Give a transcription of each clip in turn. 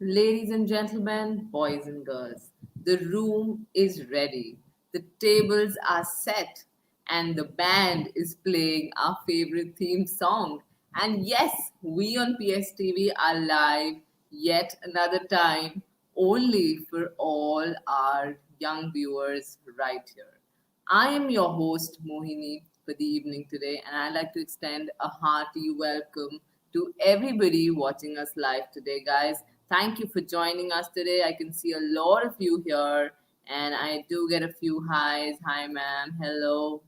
Ladies and gentlemen, boys and girls, the room is ready. The tables are set, and the band is playing our favorite theme song. And yes, we on PSTV are live yet another time, only for all our young viewers right here. I am your host, Mohini, for the evening today, and I'd like to extend a hearty welcome to everybody watching us live today, guys. Thank you for joining us today. I can see a lot of you here, and I do get a few highs. Hi, ma'am. Hello.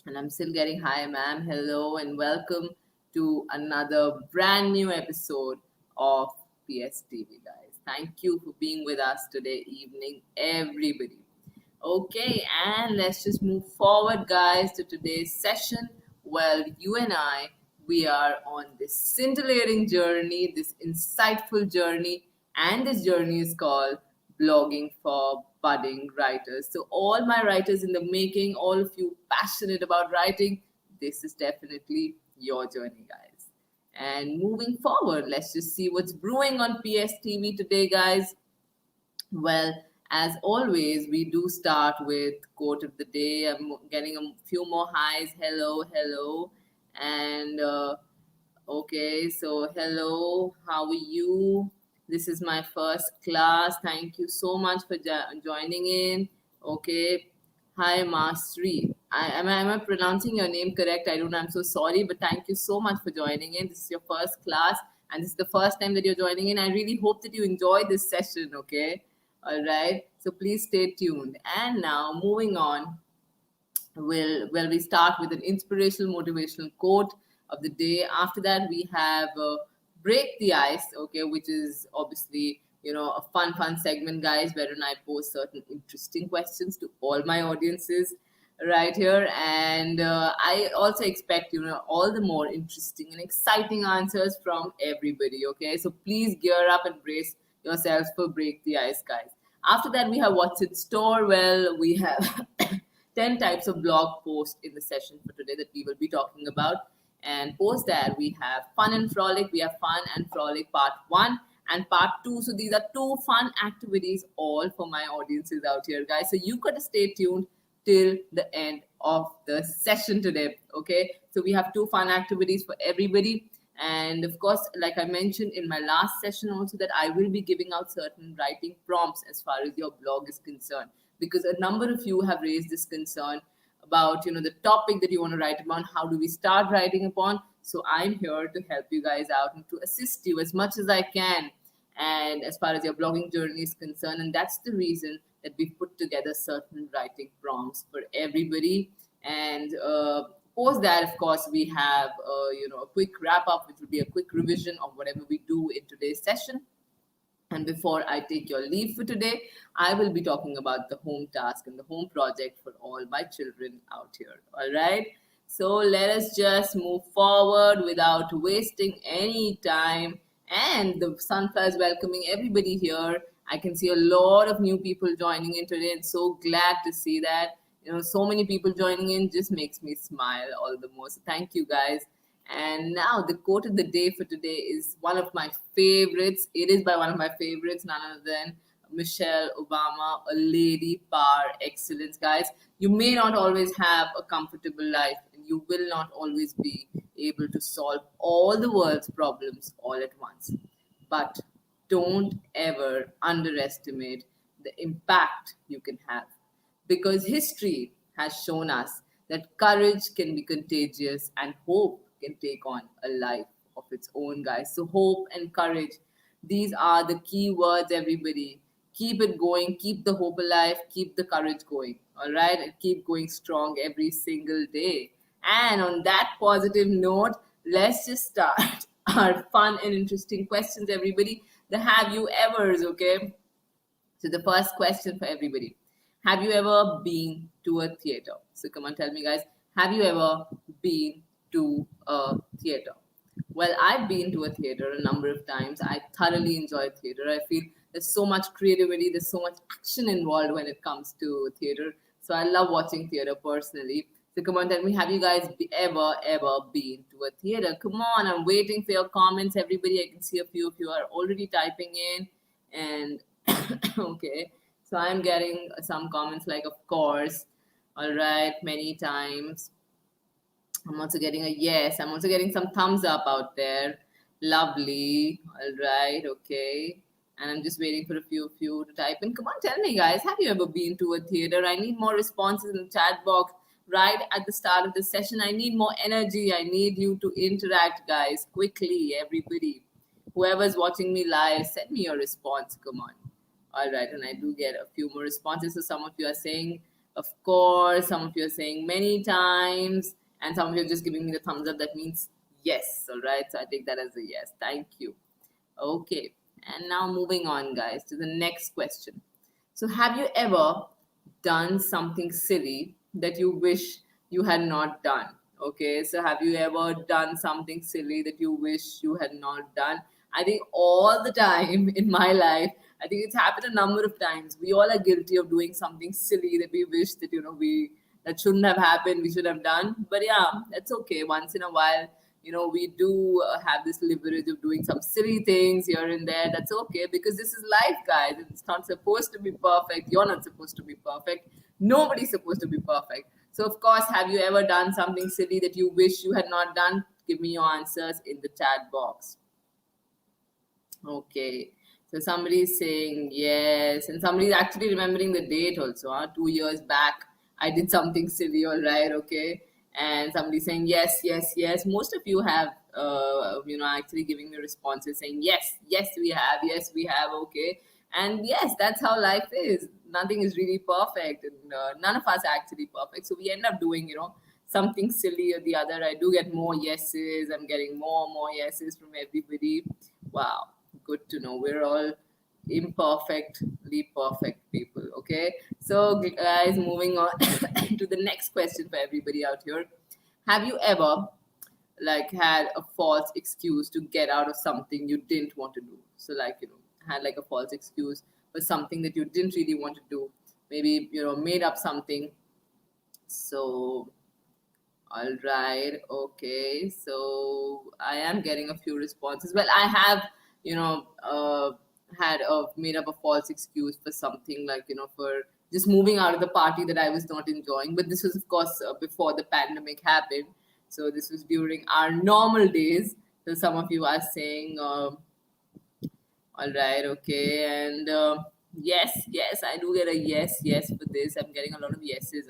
And I'm still getting hi, ma'am. Hello, and welcome to another brand new episode of PSTV, guys. Thank you for being with us today evening, everybody. Okay, and let's just move forward, guys, to today's session. Well, you and I, we are on this scintillating journey, this insightful journey, and this journey is called blogging for budding writers. So, all my writers in the making, all of you passionate about writing, this is definitely your journey, guys. And moving forward, let's just see what's brewing on PSTV today, guys. Well, as always, we do start with quote of the day. I'm getting a few more highs. Hello, hello. And okay, so hello, how are you? This is my first class. Thank you so much for joining in. Okay, hi, Mastery. Am I pronouncing your name correct? I don't know. I'm so sorry, but thank you so much for joining in. This is your first class, and this is the first time that you're joining in. I really hope that you enjoy this session. Okay, all right. So please stay tuned. And now, moving on, we start with an inspirational motivational quote of the day. After that we have break the ice, okay, which is obviously a fun segment, guys, wherein I pose certain interesting questions to all my audiences right here, and I also expect all the more interesting and exciting answers from everybody. Okay, so please gear up and brace yourselves for break the ice, guys. After that we have what's in store. Well, we have 10 types of blog posts in the session for today that we will be talking about. And post that we have fun and frolic. We have fun and frolic part one and part two. So these are two fun activities all for my audiences out here, guys. So you got to stay tuned till the end of the session today. Okay. So we have two fun activities for everybody. And of course, like I mentioned in my last session also, that I will be giving out certain writing prompts as far as your blog is concerned, because a number of you have raised this concern about the topic that you want to write about. How do we start writing upon? So I'm here to help you guys out and to assist you as much as I can, and as far as your blogging journey is concerned. And that's the reason that we put together certain writing prompts for everybody. And post that, of course, we have a quick wrap up, which will be a quick revision of whatever we do in today's session. And before I take your leave for today, I will be talking about the home task and the home project for all my children out here. All right. So let us just move forward without wasting any time. And the Sunflower is welcoming everybody here. I can see a lot of new people joining in today, and so glad to see that. So many people joining in just makes me smile all the more. So thank you, guys. And now the quote of the day for today is one of my favorites. It is by one of my favorites, none other than Michelle Obama, a lady par excellence, guys. You may not always have a comfortable life, and you will not always be able to solve all the world's problems all at once. But don't ever underestimate the impact you can have, because history has shown us that courage can be contagious and hope can take on a life of its own, guys. So, hope and courage, these are the key words, everybody. Keep it going, keep the hope alive, keep the courage going, all right? And keep going strong every single day. And on that positive note, let's just start our fun and interesting questions, everybody. The have you ever's, okay? So the first question for everybody. Have you ever been to a theater? So come on, tell me, guys. Have you ever been to a theater? Well, I've been to a theater a number of times. I thoroughly enjoy theater. I feel there's so much creativity, there's so much action involved when it comes to theater. So I love watching theater personally. So come on, tell me, have you guys ever been to a theater? Come on, I'm waiting for your comments, everybody. I can see a few of you are already typing in, and okay. So I'm getting some comments like, of course, all right, many times. I'm also getting a yes. I'm also getting some thumbs up out there. Lovely. All right. Okay. And I'm just waiting for a few of you to type in. Come on, tell me, guys. Have you ever been to a theater? I need more responses in the chat box right at the start of the session. I need more energy. I need you to interact, guys, quickly. Everybody, whoever's watching me live, send me your response. Come on. All right, and I do get a few more responses. So some of you are saying, of course, some of you are saying many times, and some of you are just giving me the thumbs up. That means yes. All right, so I take that as a yes. Thank you. Okay, and now moving on, guys, to the next question. So, have you ever done something silly that you wish you had not done? Okay, so have you ever done something silly that you wish you had not done? I think all the time in my life, I think it's happened a number of times. We all are guilty of doing something silly that we wish that, we that shouldn't have happened, we should have done. But yeah, that's okay. Once in a while, we do have this leverage of doing some silly things here and there. That's okay, because this is life, guys. It's not supposed to be perfect. You're not supposed to be perfect. Nobody's supposed to be perfect. So, of course, have you ever done something silly that you wish you had not done? Give me your answers in the chat box. Okay. So somebody's saying yes, and somebody's actually remembering the date also. 2 years back, I did something silly. All right, okay. And somebody's saying yes, yes, yes. Most of you have, actually giving me responses saying yes, yes, we have, okay. And yes, that's how life is. Nothing is really perfect, and none of us are actually perfect. So we end up doing, something silly or the other. I do get more yeses. I'm getting more and more yeses from everybody. Wow, good to know. We're all imperfectly perfect people. Okay, so guys, moving on to the next question for everybody out here. Have you ever had a false excuse to get out of something you didn't want to do? So had like a false excuse for something that you didn't really want to do. Maybe made up something. So all right. Okay. So I am getting a few responses. Well, I have, had made up a false excuse for something for just moving out of the party that I was not enjoying. But this was, of course, before the pandemic happened. So this was during our normal days. So some of you are saying, all right. Okay. And yes, yes, I do get a yes, yes for this. I'm getting a lot of yeses.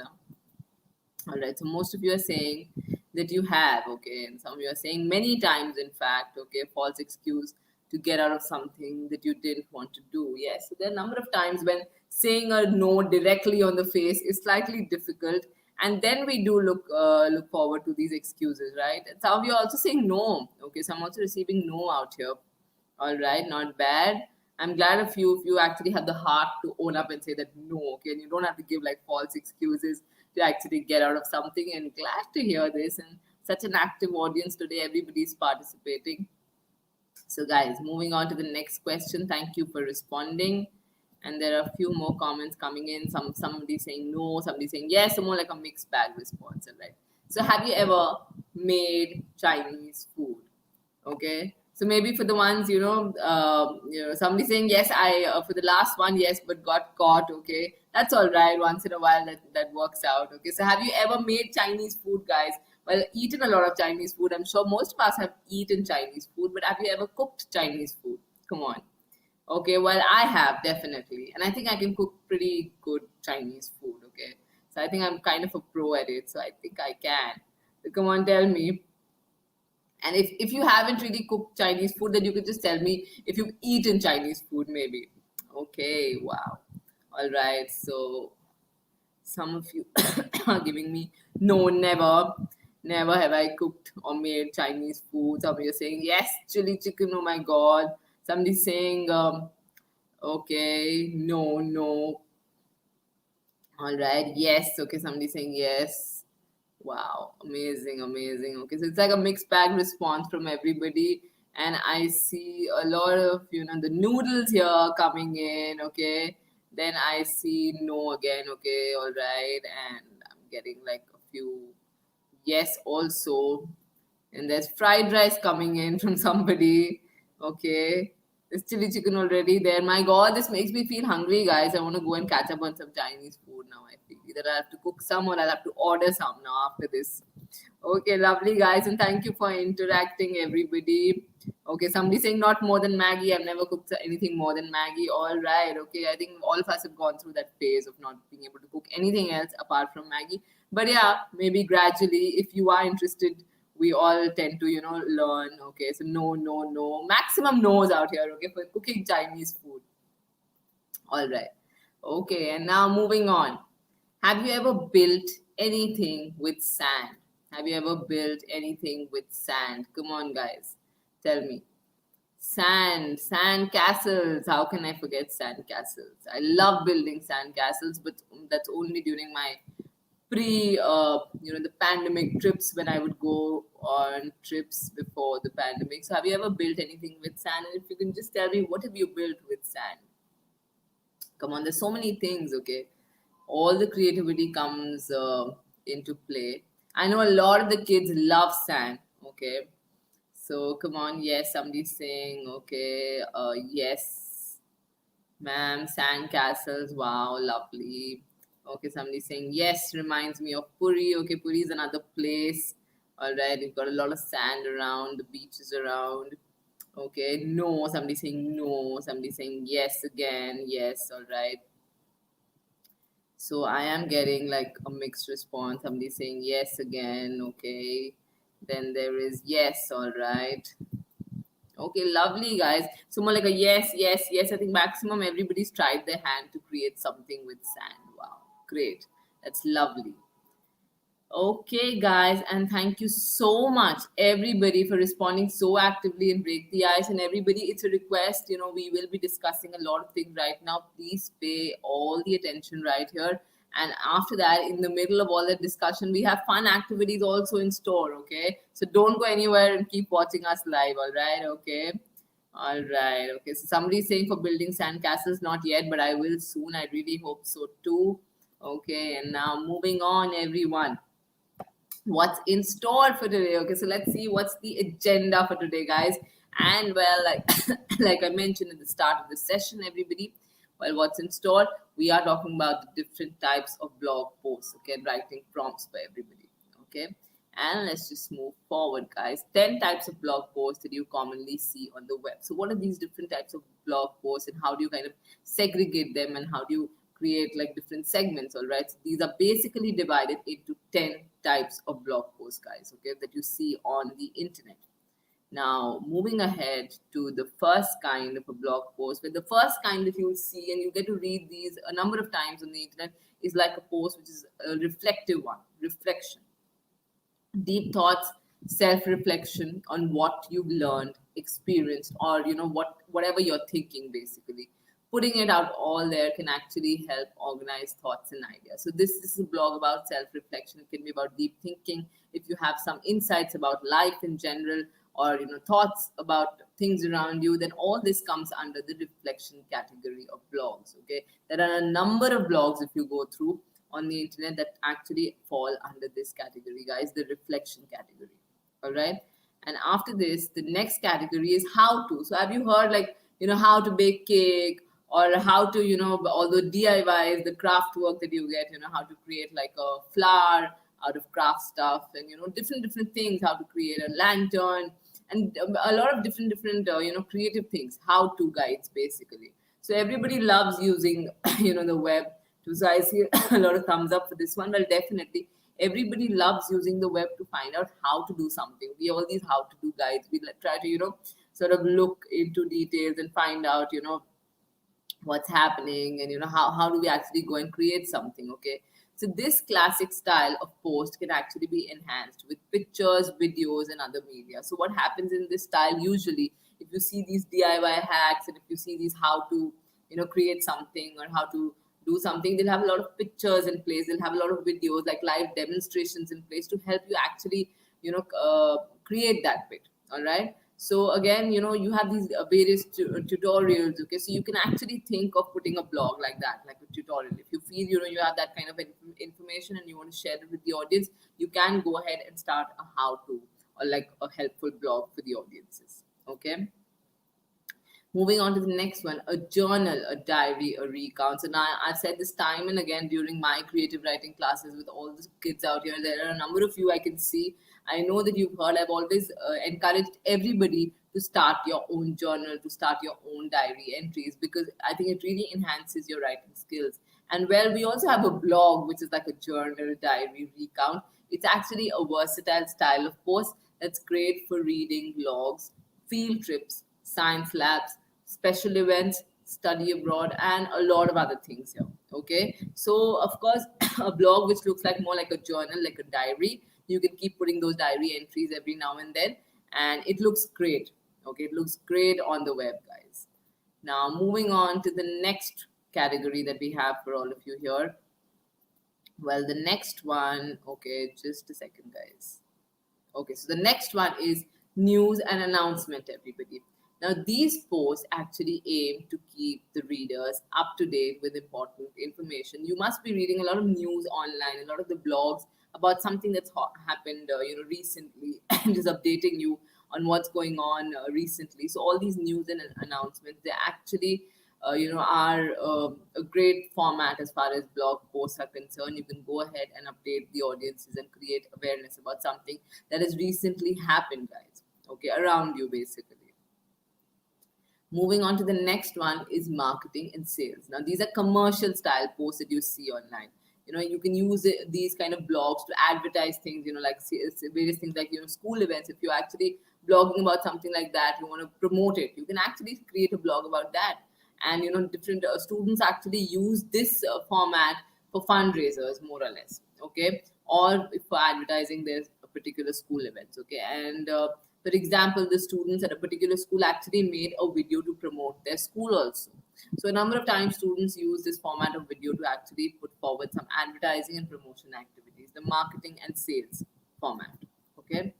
All right, so most of you are saying that you have, okay, and some of you are saying many times, in fact, okay, false excuse to get out of something that you didn't want to do. Yes, so there are a number of times when saying a no directly on the face is slightly difficult, and then we do look forward to these excuses, right? And some of you are also saying no. Okay, so I'm also receiving no out here. All right, not bad. I'm glad a few of you actually have the heart to own up and say that no, okay, and you don't have to give like false excuses to actually get out of something. And glad to hear this. And such an active audience today, everybody's participating. So, guys, moving on to the next question. Thank you for responding. And there are a few more comments coming in. Somebody saying no, somebody saying yes, so more like a mixed bag response. All right. So, have you ever made Chinese food? Okay, so maybe for the ones somebody saying yes, I for the last one, yes, but got caught. Okay, that's all right. Once in a while, that works out. Okay, so have you ever made Chinese food, guys? Well, eaten a lot of Chinese food. I'm sure most of us have eaten Chinese food, but have you ever cooked Chinese food? Come on. Okay, well, I have definitely, and I think I can cook pretty good Chinese food. Okay, so I think I'm kind of a pro at it, so I think I can. So come on, tell me. And if you haven't really cooked Chinese food, then you could just tell me if you've eaten Chinese food, maybe. Okay, wow. All right, so some of you are giving me no, never. Never have I cooked or made Chinese food. Some of you are saying yes, chili chicken, oh my god. Somebody's saying, okay, no, no. All right, yes, okay, somebody's saying yes. Wow, amazing, amazing. Okay, so it's like a mixed bag response from everybody. And I see a lot of, the noodles here coming in. Okay, then I see no again. Okay, all right. And I'm getting like a few yes, also. And there's fried rice coming in from somebody. Okay. There's chili chicken already there. My God, this makes me feel hungry, guys. I want to go and catch up on some Chinese food now. I feel either I have to cook some or I'll have to order some now after this. Okay, lovely, guys. And thank you for interacting, everybody. Okay, somebody saying not more than Maggie. I've never cooked anything more than Maggie. All right. Okay, I think all of us have gone through that phase of not being able to cook anything else apart from Maggie. But yeah, maybe gradually, if you are interested, we all tend to, learn. Okay, so no, no, no. Maximum no's out here, okay, for cooking Chinese food. All right. Okay, and now moving on. Have you ever built anything with sand? Have you ever built anything with sand? Come on, guys. Tell me. Sand castles. How can I forget sand castles? I love building sand castles, but that's only during my the pandemic trips when I would go on trips before the pandemic. So, have you ever built anything with sand? And if you can just tell me, what have you built with sand? Come on, there's so many things. Okay, all the creativity comes into play. I know a lot of the kids love sand. Okay, so come on, yes, somebody's saying, okay, yes, ma'am, sand castles, wow, lovely. Okay, somebody's saying, yes, reminds me of Puri. Okay, Puri is another place. All right, you've got a lot of sand around, the beaches around. Okay, no, somebody's saying no, somebody's saying yes again, yes, all right. So I am getting like a mixed response. Somebody saying yes again, okay. Then there is yes, all right. Okay, lovely, guys. So more like a yes, yes, yes. I think maximum everybody's tried their hand to create something with sand. Wow, great. That's lovely. Okay, guys, and thank you so much, everybody, for responding so actively and break the ice. And everybody, it's a request. We will be discussing a lot of things right now. Please pay all the attention right here. And after that, in the middle of all that discussion, we have fun activities also in store. Okay, so don't go anywhere and keep watching us live. All right, okay. All right, okay. So somebody's saying for building sand castles, not yet, but I will soon. I really hope so too. Okay, and now moving on, everyone, what's in store for today. Okay, so let's see what's the agenda for today, guys. And well, like like I mentioned at the start of the session, everybody, well, what's in store? We are talking about the different types of blog posts. Okay, writing prompts for everybody. Okay, and let's just move forward, guys. 10 types of blog posts that you commonly see on the web. So what are these different types of blog posts, and how do you kind of segregate them, and how do you create like different segments? All right, so these are basically divided into 10 types of blog posts, guys, okay, that you see on the internet. Now, moving ahead to the first kind of a blog post, where the first kind that you'll see, and you get to read these a number of times on the internet, is like a post which is a reflective one, reflection, deep thoughts, self-reflection on what you've learned, experienced, or whatever you're thinking. Basically, putting it out all there can actually help organize thoughts and ideas. So this is a blog about self-reflection. It can be about deep thinking. If you have some insights about life in general, or thoughts about things around you, then all this comes under the reflection category of blogs. Okay, there are a number of blogs, if you go through on the internet, that actually fall under this category, guys, the reflection category. All right, and after this, the next category is how to. So have you heard, like, how to bake cake, or how to, all the DIYs, the craft work that you get, how to create like a flower out of craft stuff, and different things, how to create a lantern, and a lot of different creative things, how to guides, basically. So everybody loves using the web. So I see a lot of thumbs up for this one. Well, definitely everybody loves using the web to find out how to do something. We have all these how to do guides. We try to sort of look into details and find out what's happening, and how do we actually go and create something. Okay, so this classic style of post can actually be enhanced with pictures, videos, and other media. So what happens in this style usually, if you see these DIY hacks, and if you see these how to create something, or how to do something, they'll have a lot of pictures in place, they'll have a lot of videos, like live demonstrations in place, to help you actually create that bit. All right, So again, you have these various tutorials. Okay, so you can actually think of putting a blog like that, like a tutorial. If you feel you have that kind of information and you want to share it with the audience, you can go ahead and start a how-to or like a helpful blog for the audiences. Okay. Moving on to the next one, a journal, a diary, a recount. So now I've said this time and again during my creative writing classes with all the kids out here. There are a number of you I can see. I know that you've heard. I've always encouraged everybody to start your own journal, to start your own diary entries, because I think it really enhances your writing skills. And well, we also have a blog, which is like a journal, diary, recount. It's actually a versatile style of post that's great for reading logs, field trips, science labs, special events, study abroad, and a lot of other things here. Okay, so of course, a blog which looks like more like a journal, like a diary, you can keep putting those diary entries every now and then, and it looks great. Okay, it looks great on the web, guys. Now, moving on to the next category that we have for all of you here. Well, the next one, okay, just a second, guys. Okay, so the next one is news and announcement, everybody. Now, these posts actually aim to keep the readers up to date with important information. You must be reading a lot of news online, a lot of the blogs about something that's happened, recently, and just updating you on what's going on recently. So all these news and announcements, they actually are a great format as far as blog posts are concerned. You can go ahead and update the audiences and create awareness about something that has recently happened, guys. Okay, around you, basically. Moving on to the next one is marketing and sales. Now, these are commercial style posts that you see online. You can use these kind of blogs to advertise things, like various things like, school events. If you're actually blogging about something like that, you want to promote it, you can actually create a blog about that. And, different students actually use this format for fundraisers, more or less. Okay. Or for advertising their particular school events. Okay. And, for example, the students at a particular school actually made a video to promote their school also. So a number of times students use this format of video to actually put forward some advertising and promotion activities, the marketing and sales format. Okay.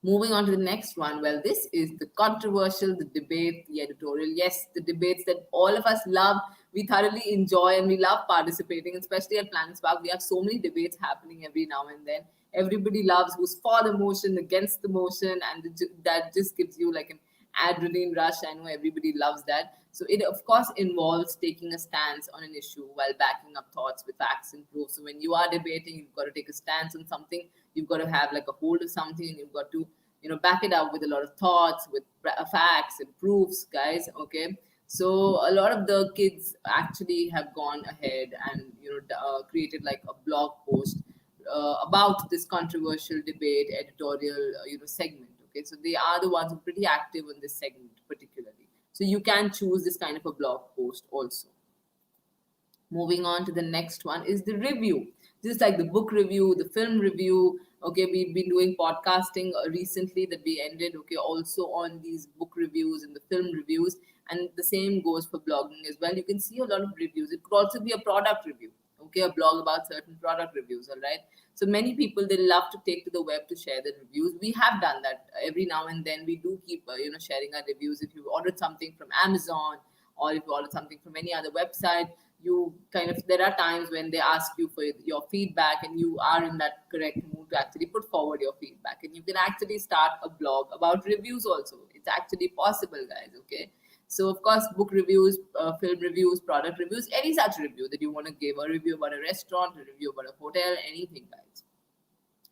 Moving on to the next one. Well, this is the controversial, the debate, the editorial. Yes, the debates that all of us love, we thoroughly enjoy, and we love participating, especially at PlanetSpark. We have so many debates happening every now and then. Everybody loves who's for the motion, against the motion, and that just gives you like an adrenaline rush. I know everybody loves that. So it of course involves taking a stance on an issue while backing up thoughts with facts and proof. So when you are debating, you've got to take a stance on something. You've got to have like a hold of something, and you've got to back it up with a lot of thoughts, with facts and proofs, guys. Okay. So a lot of the kids actually have gone ahead and created like a blog post about this controversial debate editorial segment. Okay, so they are the ones who are pretty active in this segment particularly. So you can choose this kind of a blog post also. Moving on to the next one is the review. This is like the book review, the film review. Okay, we've been doing podcasting recently that we ended. Okay, also on these book reviews and the film reviews, and the same goes for blogging as well. You can see a lot of reviews. It could also be a product review. Okay, a blog about certain product reviews. All right. So many people, they love to take to the web to share their reviews. We have done that every now and then. We do keep sharing our reviews. If you ordered something from Amazon, or if you order something from any other website, you kind of, there are times when they ask you for your feedback, and you are in that correct mood to actually put forward your feedback, and you can actually start a blog about reviews also. It's actually possible, guys. Okay, so of course, book reviews, film reviews, product reviews, any such review that you want to give, a review about a restaurant, a review about a hotel, anything, guys.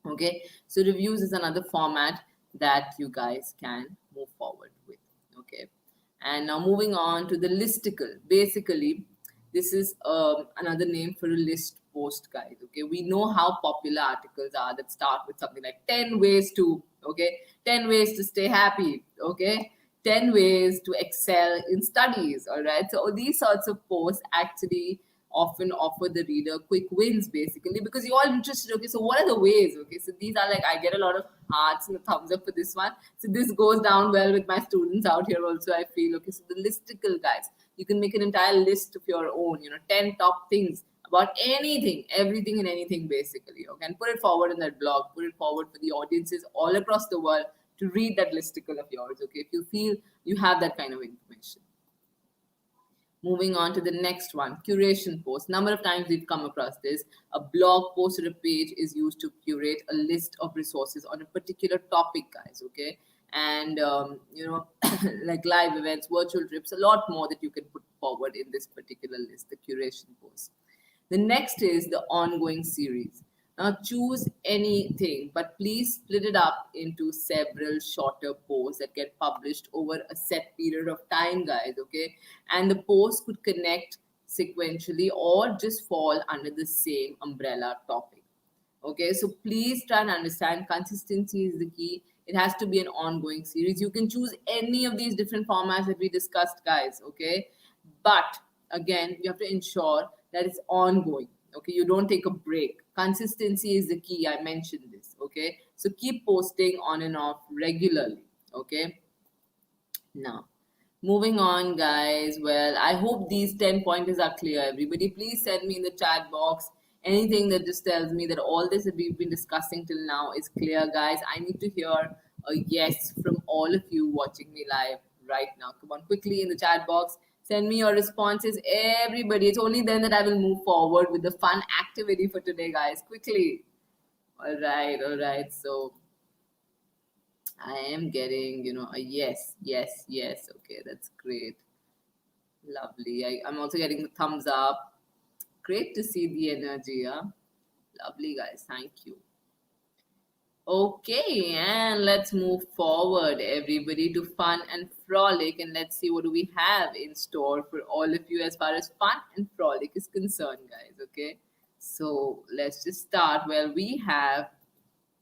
Okay, so reviews is another format that you guys can move forward with. Okay, and now moving on to the listicle. Basically, this is another name for a list post, guide. Okay, we know how popular articles are that start with something like 10 ways to, okay, 10 ways to stay happy, okay, 10 ways to excel in studies. All right, so these sorts of posts actually often offer the reader quick wins, basically, because you're all interested. Okay, so what are the ways? Okay, so these are like, I get a lot of hearts and a thumbs up for this one. So this goes down well with my students out here also, I feel. Okay, so the listicle, guys, you can make an entire list of your own, 10 top things about anything, everything and anything, basically. Okay, and put it forward in that blog, put it forward for the audiences all across the world to read that listicle of yours, okay, if you feel you have that kind of information. Moving on to the next one, curation post. Number of times we've come across this. A blog post or a page is used to curate a list of resources on a particular topic, guys. Okay, and like live events, virtual trips, a lot more that you can put forward in this particular list, the curation post. The next is the ongoing series. Now choose anything, but please split it up into several shorter posts that get published over a set period of time, guys. Okay, and the posts could connect sequentially or just fall under the same umbrella topic. Okay, so please try and understand consistency is the key. It has to be an ongoing series. You can choose any of these different formats that we discussed, guys. Okay, but again, you have to ensure that it's ongoing. Okay, you don't take a break. Consistency is the key. I mentioned this. Okay, so keep posting on and off regularly. Okay, now moving on, guys. Well, I hope these 10 pointers are clear. Everybody, please send me in the chat box anything that just tells me that all this that we've been discussing till now is clear, guys. I need to hear a yes from all of you watching me live right now. Come on, quickly in the chat box. Send me your responses, everybody. It's only then that I will move forward with the fun activity for today, guys. Quickly. All right, all right. So I am getting, a yes, yes, yes. Okay, that's great. Lovely. I'm also getting the thumbs up. Great to see the energy, yeah? Lovely, guys. Thank you. Okay, and let's move forward, everybody, to fun and frolic, and let's see what do we have in store for all of you as far as fun and frolic is concerned, guys. Okay, so let's just start. Well, we have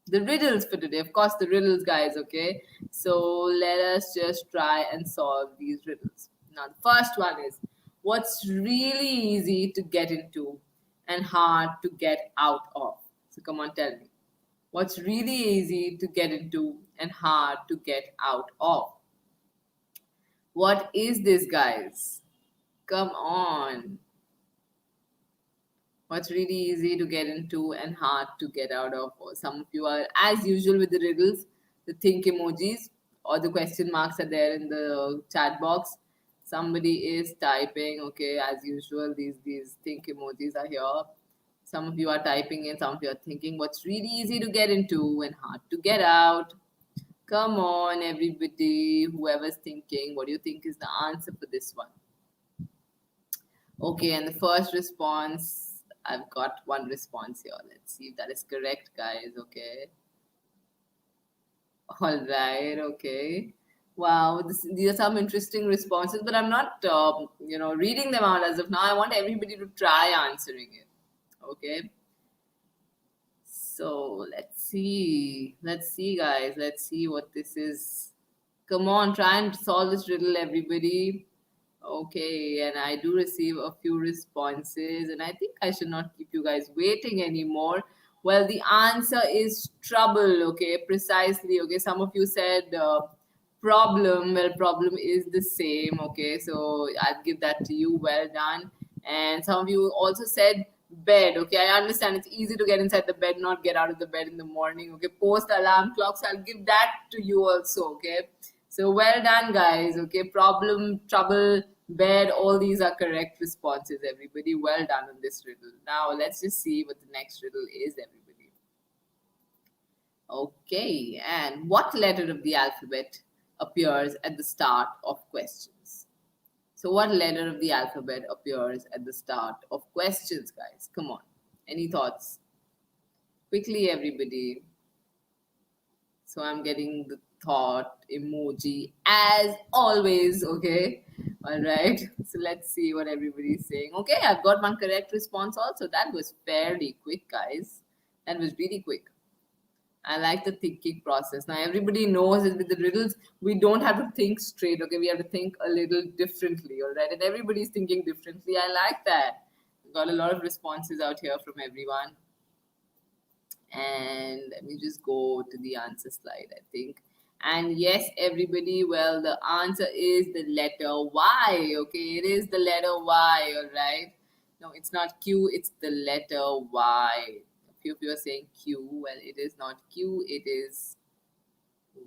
the riddles for today. Of course, the riddles, guys. Okay, so let us just try and solve these riddles. Now, the first one is, what's really easy to get into and hard to get out of? So come on, tell me. What's really easy to get into and hard to get out of? What is this, guys? Come on. What's really easy to get into and hard to get out of? Or some of you are, as usual, with the riddles, the think emojis or the question marks are there in the chat box. Somebody is typing, okay, as usual, these think emojis are here. Some of you are typing in, some of you are thinking what's really easy to get into and hard to get out. Come on, everybody, whoever's thinking, what do you think is the answer for this one? Okay, and the first response, I've got one response here. Let's see if that is correct, guys. Okay. All right, okay. Wow, these are some interesting responses, but I'm not, reading them out as of now. I want everybody to try answering it. Okay. So let's see. Let's see, guys. Let's see what this is. Come on, try and solve this riddle, everybody. Okay, and I do receive a few responses, and I think I should not keep you guys waiting anymore. Well, the answer is trouble, okay, precisely. Okay, some of you said problem. Well, problem is the same, okay, so I'll give that to you. Well done. And some of you also said bed, okay, I understand it's easy to get inside the bed, not get out of the bed in the morning, okay, post alarm clocks. I'll give that to you also, okay. So well done, guys. Okay, problem, trouble, bed, all these are correct responses, everybody. Well done on this riddle. Now let's just see what the next riddle is, everybody. Okay, and what letter of the alphabet appears at the start of questions? So what letter of the alphabet appears at the start of questions, guys? Come on. Any thoughts? Quickly, everybody. So I'm getting the thought emoji as always, okay? All right. So let's see what everybody's saying. Okay, I've got one correct response also. That was fairly quick, guys. That was really quick. I like the thinking process. Now everybody knows that with the riddles, we don't have to think straight, okay? We have to think a little differently, all right? And everybody's thinking differently. I like that. Got a lot of responses out here from everyone. And let me just go to the answer slide, I think. And yes, everybody, well, the answer is the letter Y, okay? It is the letter Y, all right? No, it's not Q, it's the letter Y. A few of you are saying Q. Well, it is not Q, it is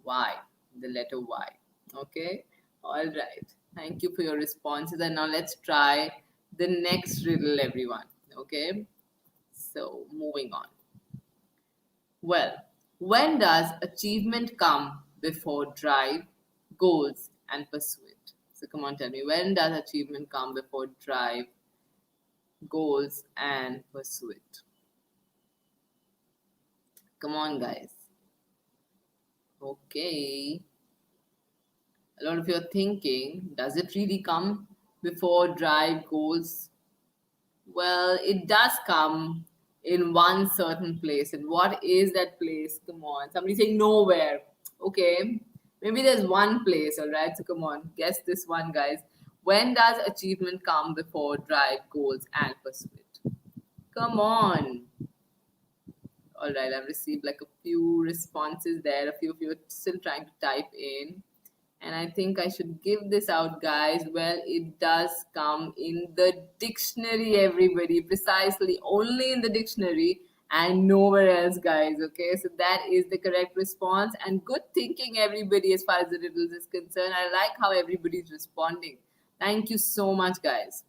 Y, the letter Y. Okay, all right. Thank you for your responses. And now let's try the next riddle, everyone. Okay, so moving on. Well, when does achievement come before drive, goals, and pursuit? So come on, tell me, when does achievement come before drive, goals, and pursuit? Come on, guys. Okay. A lot of you are thinking, does it really come before drive, goals? Well, it does come in one certain place. And what is that place? Come on. Somebody saying nowhere. Okay. Maybe there's one place, all right? So come on, guess this one, guys. When does achievement come before drive, goals, and pursuit? Come on. All right, I've received like a few responses there. A few of you are still trying to type in. And I think I should give this out, guys. Well, it does come in the dictionary, everybody. Precisely, only in the dictionary and nowhere else, guys. Okay, so that is the correct response. And good thinking, everybody, as far as the riddles is concerned. I like how everybody's responding. Thank you so much, guys.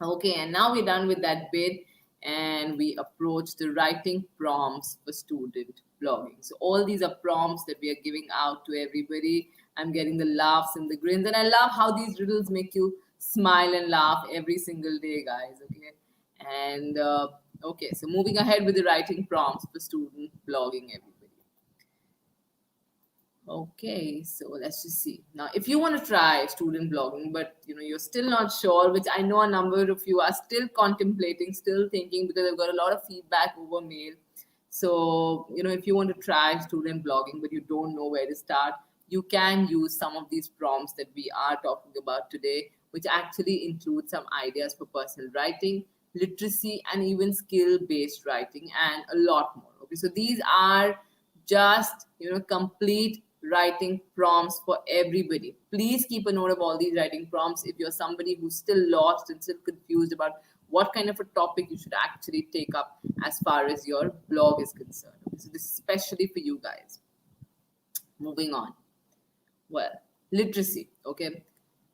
Okay, and now we're done with that bit and we approach the writing prompts for student blogging. So all these are prompts that we are giving out to everybody. I'm getting the laughs and the grins, and I love how these riddles make you smile and laugh every single day, guys. Okay, and okay, so moving ahead with the writing prompts for student blogging, everybody. Okay, so let's just see. Now, if you want to try student blogging, but you're still not sure, which I know a number of you are still contemplating, still thinking, because I've got a lot of feedback over mail. So, if you want to try student blogging, but you don't know where to start, you can use some of these prompts that we are talking about today, which actually include some ideas for personal writing, literacy, and even skill-based writing, and a lot more. Okay, so these are just complete writing prompts for everybody. Please keep a note of all these writing prompts if you're somebody who's still lost and still confused about what kind of a topic you should actually take up as far as your blog is concerned. Okay, so this is especially for you guys. Moving on. Well, literacy. Okay,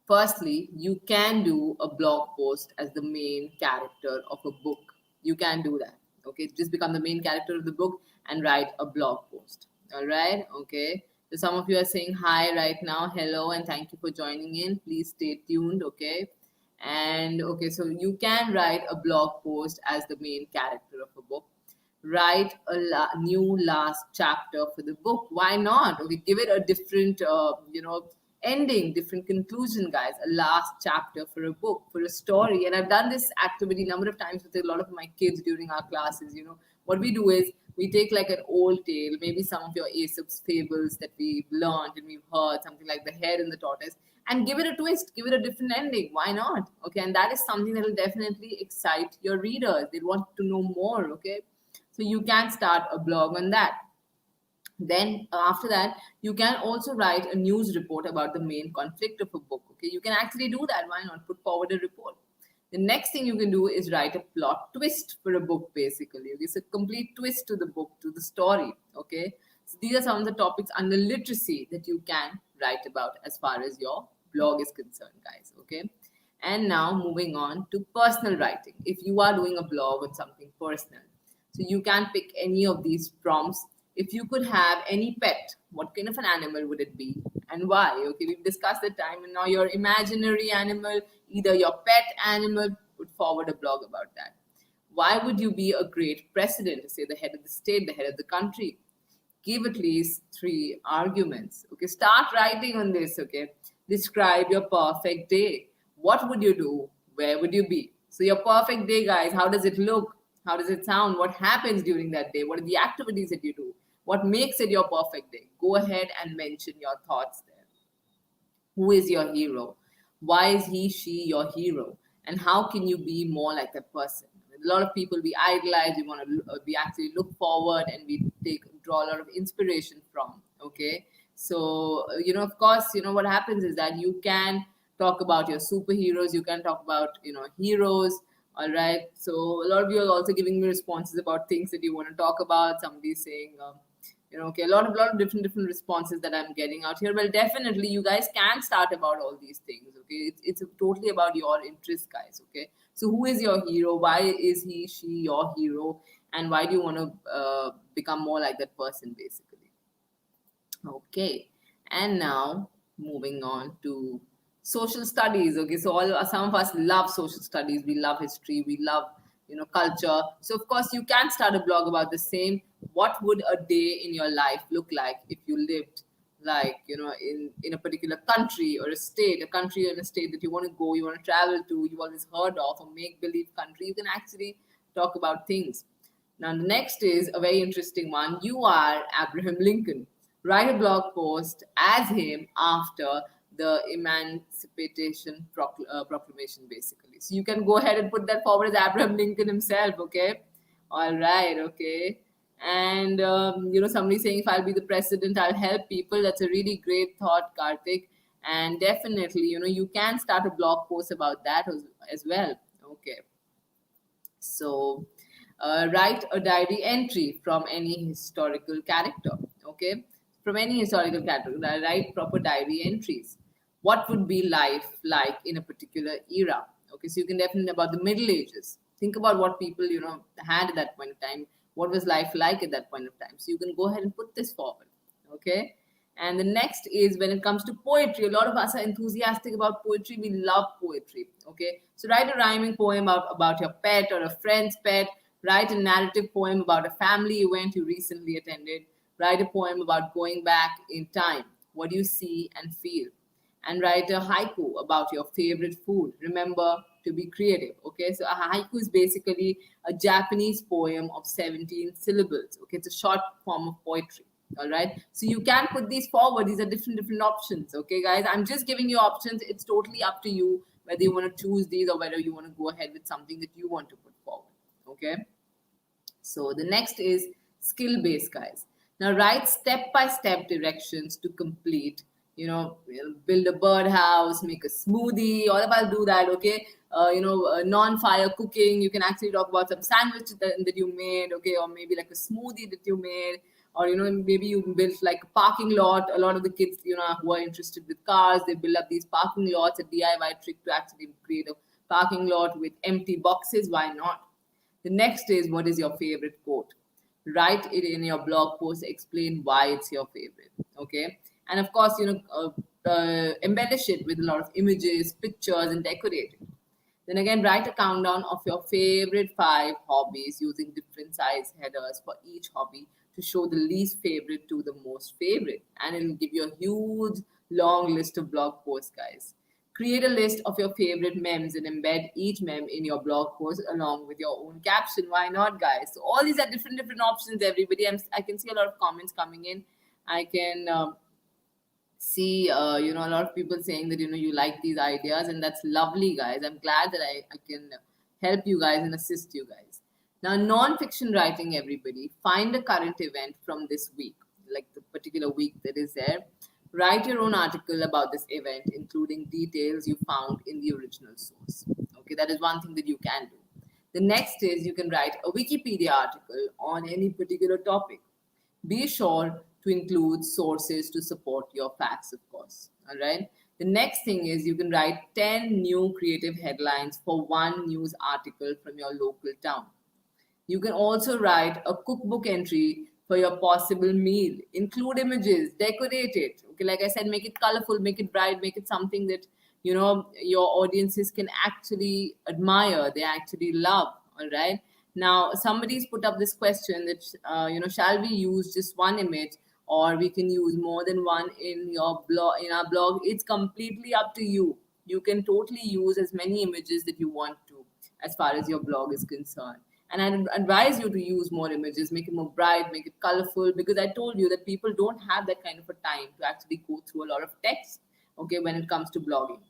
firstly, you can do a blog post as the main character of a book. You can do that. Okay, just become the main character of the book and write a blog post. All right. Okay, so some of you are saying hi right now. Hello, and thank you for joining in. Please stay tuned. Okay, and okay, so you can write a blog post as the main character of a book. Write a new last chapter for the book. Why not? Okay, give it a different ending, different conclusion, guys. A last chapter for a book, for a story. And I've done this activity a number of times with a lot of my kids during our classes. What we do is we take like an old tale, maybe some of your Aesop's fables that we've learned and we've heard, something like the hare and the tortoise, and give it a twist, give it a different ending. Why not? Okay, and that is something that will definitely excite your readers. They want to know more. Okay, so you can start a blog on that. Then after that, you can also write a news report about the main conflict of a book. Okay, you can actually do that. Why not put forward a report? The next thing you can do is write a plot twist for a book, basically. Okay, it's a complete twist to the book, to the story. Okay, so these are some of the topics under literacy that you can write about as far as your blog is concerned, guys. Okay, and now moving on to personal writing. If you are doing a blog on something personal, so you can pick any of these prompts. If you could have any pet, what kind of an animal would it be and why? Okay, we've discussed the time, and now your imaginary animal, either your pet animal, put forward a blog about that. Why would you be a great president, say the head of the state, the head of the country? Give at least 3 arguments. Okay, start writing on this. Okay, describe your perfect day. What would you do? Where would you be? So, your perfect day, guys, how does it look? How does it sound? What happens during that day? What are the activities that you do? What makes it your perfect day? Go ahead and mention your thoughts there. Who is your hero? Why is he, she your hero? And how can you be more like that person? A lot of people we idolize, we want to, we actually look forward and we draw a lot of inspiration from. Okay, so of course, what happens is that you can talk about your superheroes, you can talk about heroes. All right, so a lot of you are also giving me responses about things that you want to talk about. Somebody's saying Okay, a lot of different responses that I'm getting out here. Well, definitely you guys can start about all these things. Okay, it's totally about your interest, guys. Okay, so who is your hero? Why is she your hero? And why do you want to become more like that person, basically? Okay, and now moving on to social studies. Okay, so all some of us love social studies. We love history. We love culture. So of course you can start a blog about the same. What would a day in your life look like if you lived like in a particular country or a state, a country or a state that you want to go, you want to travel to, you've always heard of, or make believe country. You can actually talk about things. Now, the next is a very interesting one. You are Abraham Lincoln. Write a blog post as him after the Proclamation, basically. So you can go ahead and put that forward as Abraham Lincoln himself, okay? All right, okay. And, somebody saying, if I'll be the president, I'll help people. That's a really great thought, Karthik. And definitely, you can start a blog post about that as well. Okay. So, write a diary entry from any historical character. Okay, from any historical character, write proper diary entries. What would be life like in a particular era? Okay, so you can definitely about the Middle Ages. Think about what people had at that point of time. What was life like at that point of time? So you can go ahead and put this forward. Okay. And the next is when it comes to poetry. A lot of us are enthusiastic about poetry. We love poetry. Okay. So write a rhyming poem about your pet or a friend's pet. Write a narrative poem about a family event you recently attended. Write a poem about going back in time. What do you see and feel? And write a haiku about your favorite food. Remember to be creative. Okay, so a haiku is basically a Japanese poem of 17 syllables. Okay, it's a short form of poetry. All right, so you can put these forward. These are different options. Okay, guys, I'm just giving you options. It's totally up to you whether you want to choose these or whether you want to go ahead with something that you want to put forward. Okay. So the next is skill based, guys. Now write step by step directions to complete. Build a birdhouse, make a smoothie. All of us do that, okay? Non-fire cooking. You can actually talk about some sandwiches that you made, okay, or maybe like a smoothie that you made, or maybe you built like a parking lot. A lot of the kids, who are interested with cars, they build up these parking lots. A DIY trick to actually create a parking lot with empty boxes. Why not? The next is, what is your favorite quote? Write it in your blog post, explain why it's your favorite. Okay. And of course, embellish it with a lot of images, pictures, and decorate it. Then again, write a countdown of your favorite 5 hobbies using different size headers for each hobby to show the least favorite to the most favorite. And it'll give you a huge, long list of blog posts, guys. Create a list of your favorite memes and embed each meme in your blog post along with your own caption. Why not, guys? So all these are different options, everybody. I can see a lot of comments coming in. I can see a lot of people saying that you like these ideas, and that's lovely, guys. I'm glad that I can help you guys and assist you guys. Now, non-fiction writing, everybody, find a current event from this week, like the particular week that is there. Write your own article about this event, including details you found in the original source. Okay, that is one thing that you can do. The next is you can write a Wikipedia article on any particular topic. Be sure to include sources to support your facts, of course. All right. The next thing is you can write 10 new creative headlines for one news article from your local town. You can also write a cookbook entry for your possible meal. Include images, decorate it. Okay, like I said, make it colorful, make it bright, make it something that your audiences can actually admire, they actually love. All right. Now, somebody's put up this question that shall we use just one image, or we can use more than one in your blog, in our blog? It's completely up to you. You can totally use as many images that you want to, as far as your blog is concerned. And I advise you to use more images, make it more bright, make it colorful, because I told you that people don't have that kind of a time to actually go through a lot of text, okay, when it comes to blogging.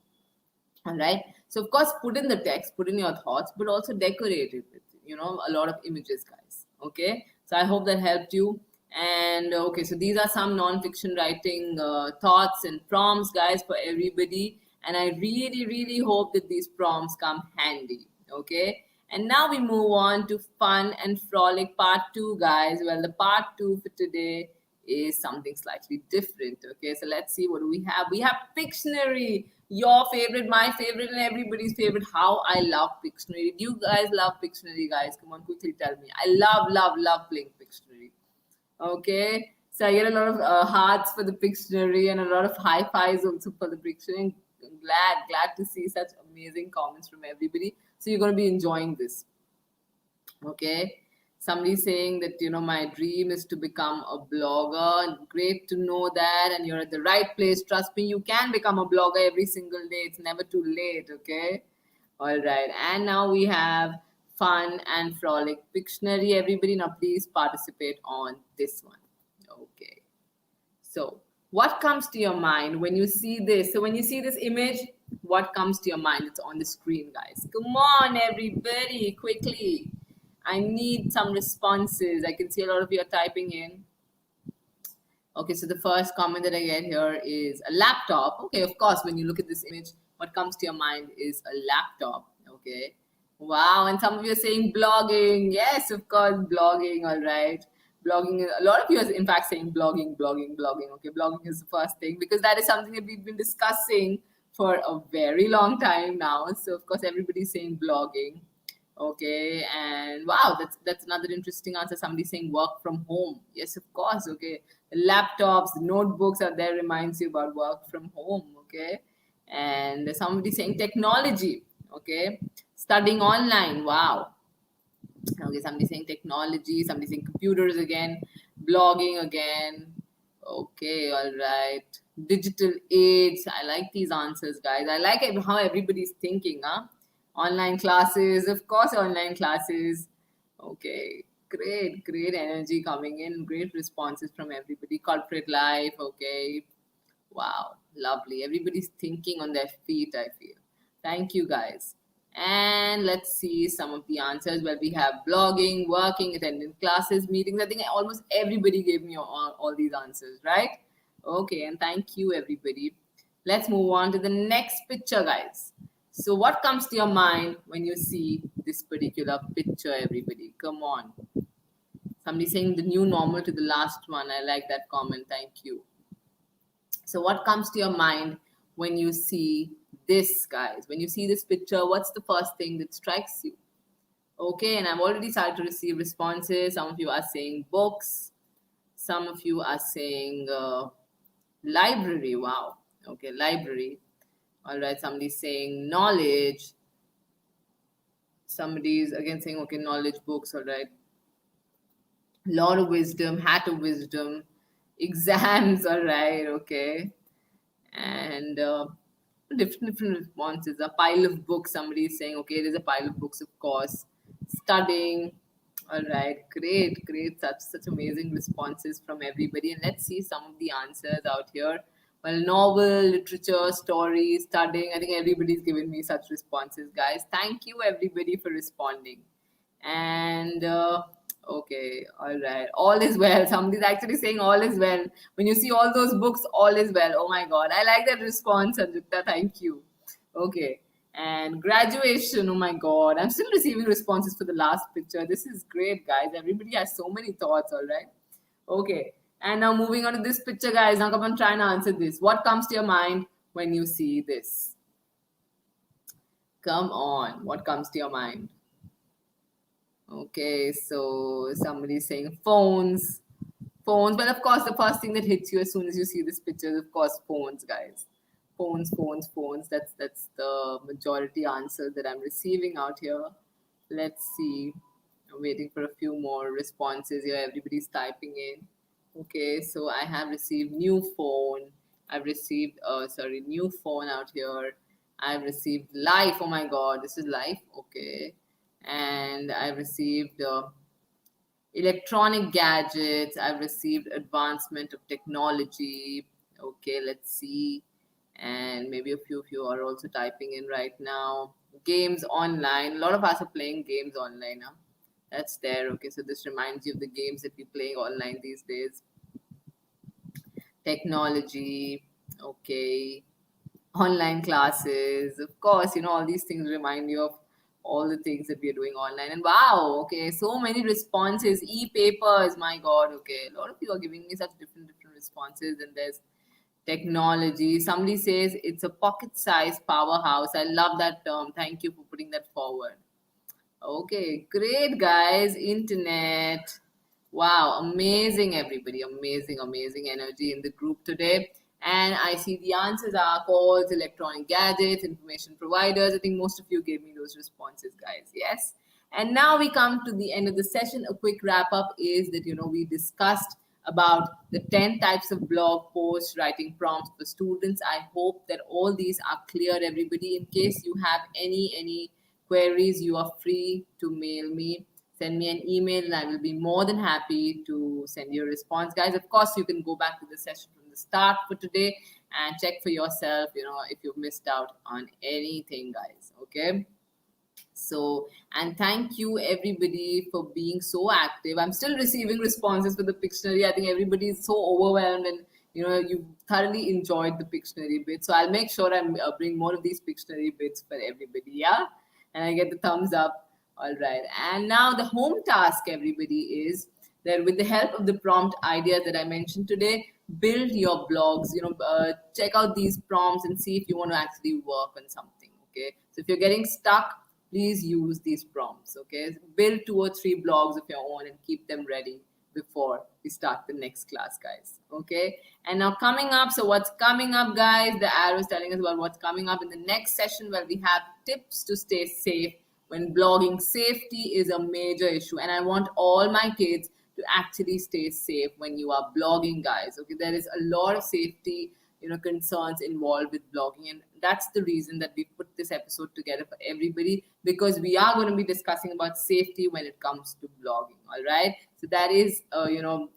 All right. So of course, put in the text, put in your thoughts, but also decorate it with a lot of images, guys. Okay. So I hope that helped you. And okay, so these are some non-fiction writing thoughts and prompts, guys, for everybody. And I really hope that these prompts come handy. Okay. And now we move on to fun and frolic part two, guys. Well, the part two for today is something slightly different. Okay, so let's see what do we have. We have Pictionary, your favorite, my favorite, and everybody's favorite. How I love Pictionary. Do you guys love Pictionary, guys? Come on, quickly tell me. I love playing Pictionary. Okay, so I get a lot of hearts for the Pictionary and a lot of high fives also for the Pictionary. Glad to see such amazing comments from everybody. So you're going to be enjoying this. Okay, somebody saying that my dream is to become a blogger. Great to know that, and you're at the right place. Trust me, you can become a blogger every single day. It's never too late. Okay, all right, and now we have fun and frolic Pictionary. Everybody, now please participate on this one. Okay, so what comes to your mind when you see this? So when you see this image, what comes to your mind? It's on the screen, guys. Come on, everybody, quickly. I need some responses. I can see a lot of you are typing in. Okay, so the first comment that I get here is a laptop. Okay, of course, when you look at this image, what comes to your mind is a laptop. Okay. Wow, and some of you are saying blogging. Yes, of course, blogging. All right. Blogging. A lot of you are, in fact, saying blogging. Okay, blogging is the first thing because that is something that we've been discussing for a very long time now. So, of course, everybody's saying blogging. Okay, and wow, that's another interesting answer. Somebody saying work from home. Yes, of course. Okay, the laptops, the notebooks are there, reminds you about work from home. Okay, and somebody saying technology. Okay, studying online. Wow. Okay, somebody saying technology, somebody saying computers again, blogging again. Okay, all right. Digital age. I like these answers, guys. I like how everybody's thinking, huh? Online classes, of course, online classes. Okay, great energy coming in, great responses from everybody. Corporate life, okay. Wow, lovely. Everybody's thinking on their feet, I feel. Thank you, guys. And let's see some of the answers. Well, we have blogging, working, attending classes, meetings. I think almost everybody gave me all these answers, right? Okay, and thank you, everybody. Let's move on to the next picture, guys. So, what comes to your mind when you see this particular picture, everybody? Come on. Somebody saying the new normal to the last one. I like that comment. Thank you. So, what comes to your mind when you see this, guys? When you see this picture, what's the first thing that strikes you? Okay, and I've already started to receive responses. Some of you are saying books, some of you are saying library. Wow. Okay, library. All right, somebody's saying knowledge. Somebody's again saying, okay, knowledge books. All right. Lot of wisdom, hat of wisdom, exams. All right, okay. And different responses. A pile of books. Somebody is saying, okay, there's a pile of books, of course. Studying. All right, great. Such amazing responses from everybody. And let's see some of the answers out here. Well, novel, literature, story, studying. I think everybody's given me such responses, guys. Thank you, everybody, for responding. And okay, all right, all is well. Somebody's actually saying all is well. When you see all those books, all is well. Oh my God, I like that response, Sanjukta. Thank you. Okay, and graduation. Oh my God, I'm still receiving responses for the last picture. This is great, guys. Everybody has so many thoughts. All right. Okay, and now moving on to this picture, guys. Now come on, try and answer this. What comes to your mind when you see this? Come on, what comes to your mind? Okay, so somebody's saying phones. Phones. Well, of course, the first thing that hits you as soon as you see this picture is, of course, phones, guys. Phones. That's the majority answer that I'm receiving out here. Let's see. I'm waiting for a few more responses here. Everybody's typing in. Okay, so I have received new phone. I've received new phone out here. I've received life. Oh my God, this is life. Okay, and I've received electronic gadgets. I've received advancement of technology. Okay, let's see. And maybe a few of you are also typing in right now. Games online. A lot of us are playing games online now. That's there. Okay, so this reminds you of the games that we play online these days. Technology. Okay. Online classes. Of course, all these things remind you of all the things that we are doing online. And wow, okay, so many responses. E-papers, my God, okay. A lot of you are giving me such different responses, and there's technology. Somebody says it's a pocket-sized powerhouse. I love that term. Thank you for putting that forward. Okay, great guys. Internet. Wow, amazing everybody. Amazing energy in the group today. And I see the answers are calls, electronic gadgets, information providers. I think most of you gave me those responses, guys. Yes. And now we come to the end of the session. A quick wrap up is that, we discussed about the 10 types of blog posts, writing prompts for students. I hope that all these are clear, everybody. In case you have any queries, you are free to mail me. Send me an email and I will be more than happy to send you a response. Guys, of course, you can go back to the session from the start for today and check for yourself, if you've missed out on anything, guys. Okay. So, and thank you everybody for being so active. I'm still receiving responses for the Pictionary. I think everybody is so overwhelmed and you thoroughly enjoyed the Pictionary bit. So I'll make sure I bring more of these Pictionary bits for everybody. Yeah, and I get the thumbs up. All right, and now the home task, everybody, is that with the help of the prompt ideas that I mentioned today, build your blogs. Check out these prompts and see if you want to actually work on something. Okay, so if you're getting stuck, please use these prompts. Okay, build 2 or 3 blogs of your own and keep them ready before we start the next class, guys. Okay, and now coming up, so what's coming up, guys? The arrow is telling us about what's coming up in the next session, where we have tips to stay safe when blogging. Safety is a major issue, and I want all my kids to actually stay safe when you are blogging, guys. Okay, there is a lot of safety concerns involved with blogging, and that's the reason that we put this episode together for everybody, because we are going to be discussing about safety when it comes to blogging. All right, so that is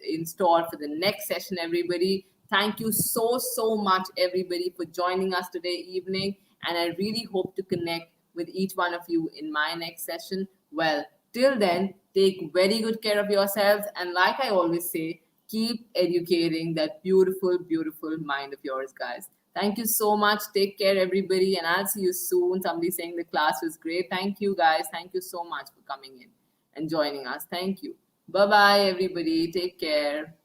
in store for the next session, everybody. Thank you so much, everybody, for joining us today evening, and I really hope to connect with each one of you in my next session. Well, till then, take very good care of yourselves, and like I always say, keep educating that beautiful mind of yours, guys. Thank you so much. Take care, everybody, and I'll see you soon. Somebody saying the class was great. Thank you, guys. Thank you so much for coming in and joining us. Thank you. Bye bye, everybody. Take care.